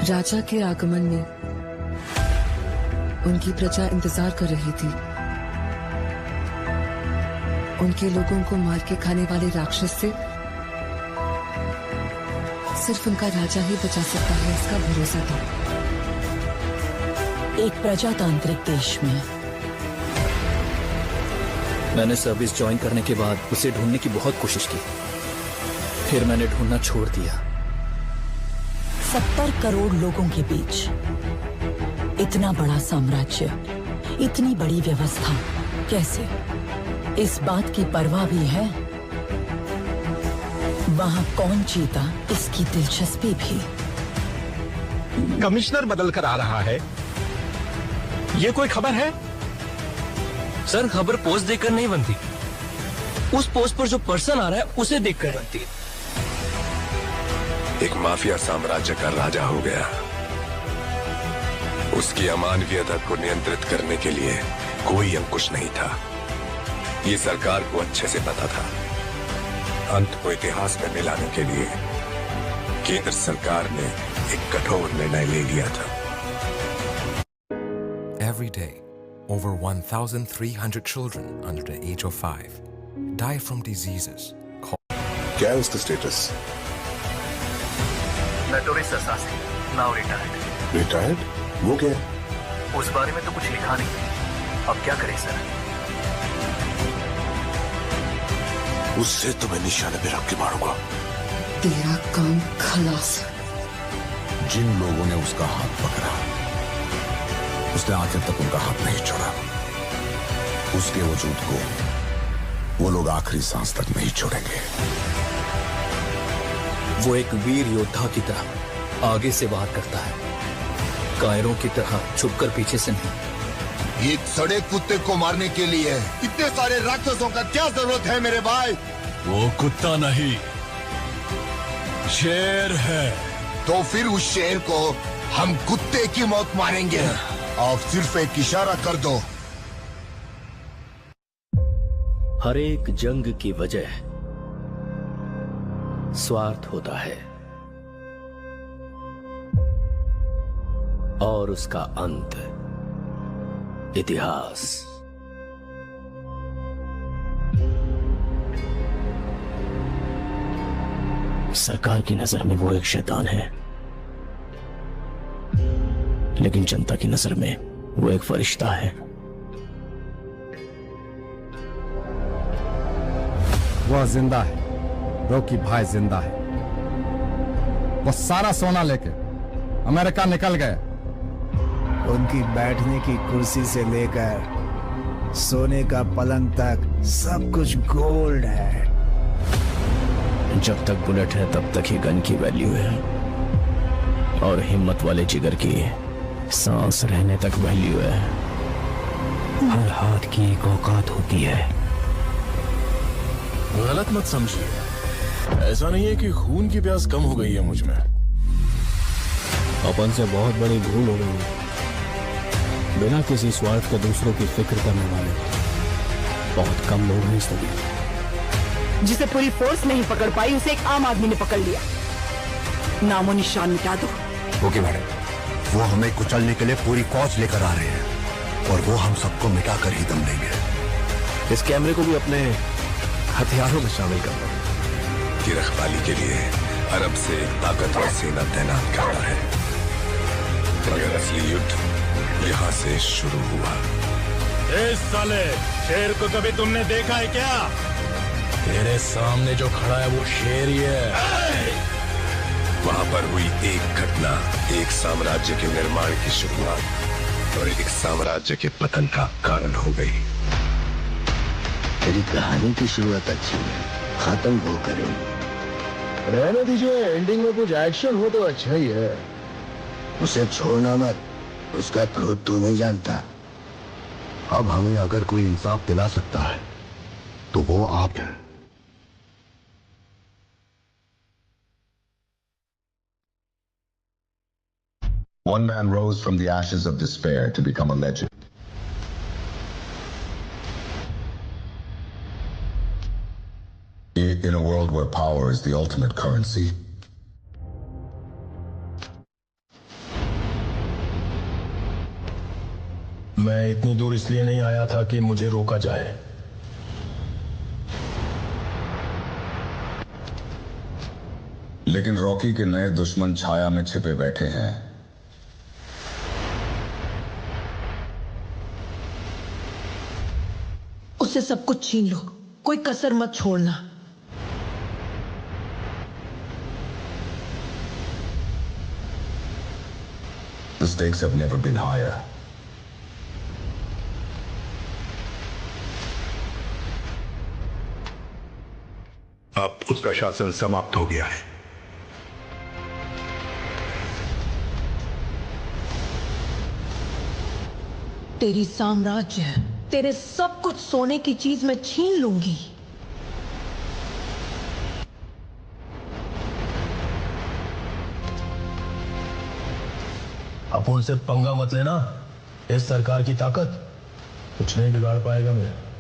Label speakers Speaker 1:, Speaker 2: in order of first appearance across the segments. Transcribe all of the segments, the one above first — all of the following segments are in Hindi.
Speaker 1: राजा के आगमन में उनकी प्रजा इंतजार कर रही थी। उनके लोगों को मार के खाने वाले राक्षस से सिर्फ उनका राजा ही बचा सकता है, इसका भरोसा था।
Speaker 2: एक प्रजातांत्रिक देश में
Speaker 3: मैंने सर्विस ज्वाइन करने के बाद उसे ढूंढने की बहुत कोशिश की, फिर मैंने ढूंढना छोड़ दिया।
Speaker 2: 70 करोड़ लोगों के बीच इतना बड़ा साम्राज्य, इतनी बड़ी व्यवस्था, कैसे? इस बात की परवाह भी है वहां कौन जीता, इसकी दिलचस्पी भी।
Speaker 4: कमिश्नर बदल कर आ रहा है, ये कोई खबर है?
Speaker 5: सर, खबर पोस्ट देखकर नहीं बनती, उस पोस्ट पर जो पर्सन आ रहा है उसे देखकर बनती है।
Speaker 6: एक माफिया साम्राज्य का राजा हो गया। उसकी अमानवीयता को नियंत्रित करने के लिए कोई अंकुश नहीं था। ये सरकार को अच्छे से पता था। अंत को इतिहास में मिलाने के लिए केंद्र सरकार ने एक कठोर निर्णय ले लिया था।
Speaker 7: Every day, over 1,300 children under the age of 5 die from diseases.
Speaker 6: क्या है उसका status?
Speaker 8: Notorious assassin, now retired.
Speaker 6: Retired? वो क्या?
Speaker 8: उस बारे में तो कुछ लिखा नहीं। अब क्या करें सर?
Speaker 6: उससे तो मैं निशाने पे रख के मारूंगा।
Speaker 1: तेरा काम खलास।
Speaker 6: जिन लोगों ने उसका हाथ पकड़ा, उसने आखिर तक उनका हाथ नहीं छोड़ा। उसके वजूद को वो लोग आखिरी सांस तक नहीं छोड़ेंगे।
Speaker 3: वो एक वीर योद्धा की तरह आगे से वार करता है, कायरों की तरह छुपकर पीछे से नहीं।
Speaker 9: एक सड़े कुत्ते को मारने के लिए इतने सारे राक्षसों का क्या जरूरत है मेरे भाई?
Speaker 4: वो कुत्ता नहीं, शेर है।
Speaker 9: तो फिर उस शेर को हम कुत्ते की मौत मारेंगे। आप सिर्फ एक इशारा कर दो।
Speaker 5: हर एक जंग की वजह स्वार्थ होता है और उसका अंत इतिहास। सरकार की नजर में वो एक शैतान है, लेकिन जनता की नजर में वो एक फरिश्ता है।
Speaker 10: वह जिंदा है, रॉकी भाई जिंदा है। वो सारा सोना लेके अमेरिका निकल गए।
Speaker 11: उनकी बैठने की कुर्सी से लेकर सोने का पलंग तक सब कुछ गोल्ड है।
Speaker 5: जब तक बुलेट है तब तक ही गन की वैल्यू है, और हिम्मत वाले जिगर की सांस रहने तक वैल्यू है। हर हाथ की एक औकात होती है।
Speaker 4: गलत मत समझिए, ऐसा नहीं है कि खून की प्यास कम हो गई है मुझ में।
Speaker 5: अपन से बहुत बड़ी भूल हो गई है। बिना किसी स्वार्थ के दूसरों की फिक्र करने वाले बहुत कम लोग हैं इस दुनिया।
Speaker 2: जिसे पूरी फोर्स नहीं पकड़ पाई, उसे एक आम आदमी ने पकड़ लिया। नामो निशान मिटा दो।
Speaker 9: ओके मैडम, वो हमें कुचलने के लिए पूरी फौज लेकर आ रहे हैं और वो हम सबको मिटा कर ही दम देंगे।
Speaker 5: इस कैमरे को भी अपने हथियारों में शामिल कर लो।
Speaker 6: की रखवाली के लिए अरब से एक ताकतवर सेना तैनात करना है, मगर असली युद्ध यहाँ से शुरू हुआ।
Speaker 4: इस साले शेर को कभी तुमने देखा है क्या? तेरे सामने जो खड़ा है वो शेर ही है।
Speaker 6: वहां पर हुई एक घटना एक साम्राज्य के निर्माण की शुरुआत और एक साम्राज्य के पतन का कारण हो गई।
Speaker 9: तेरी कहानी की शुरुआत अच्छी है, खत्म वो करेंगे। रहने दीजिए, एंडिंग में कुछ एक्शन हो तो अच्छा ही है। उसे छोड़ना मत, उसका क्रोध तू नहीं जानता। अब हमें अगर कोई इंसाफ दिला सकता है तो वो आप हैं।
Speaker 12: One man rose from the ashes of despair to become a legend. In a world where power is the ultimate currency,
Speaker 4: मैं इतनी दूर इसलिए नहीं आया था कि मुझे रोका जाए।
Speaker 12: लेकिन रॉकी के नए दुश्मन छाया में छिपे बैठे हैं।
Speaker 2: उससे सब कुछ छीन लो, कोई कसर मत छोड़ना।
Speaker 12: The stakes have never been higher.
Speaker 6: अब उसका शासन समाप्त हो गया है।
Speaker 2: तेरी साम्राज्य, तेरे सब कुछ सोने की चीज मैं छीन लूंगी।
Speaker 4: अब उनसे पंगा मत लेना। इस सरकार की ताकत कुछ नहीं बिगाड़ पाएगा मेरे।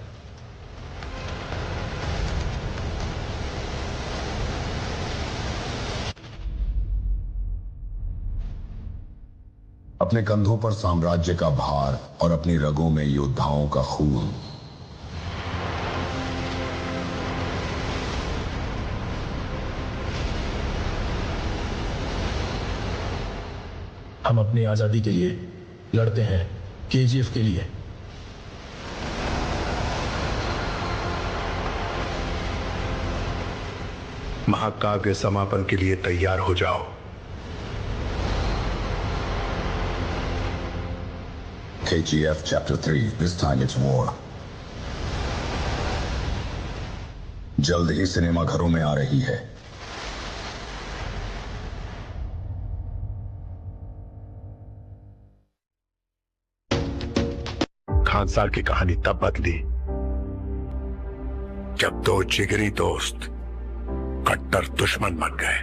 Speaker 12: अपने कंधों पर साम्राज्य का भार और अपनी रगों में योद्धाओं का खून।
Speaker 4: हम अपनी आजादी के लिए लड़ते हैं, केजीएफ के लिए।
Speaker 6: महाकाव्य समापन के लिए तैयार हो जाओ।
Speaker 12: KGF Chapter 3. This time it's war. जल्द ही सिनेमा घरों में आ रही है।
Speaker 6: खान साहब की कहानी तब बदली जब दो जिगरी दोस्त कट्टर दुश्मन बन गए।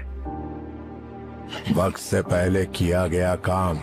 Speaker 6: वक्त से पहले किया गया काम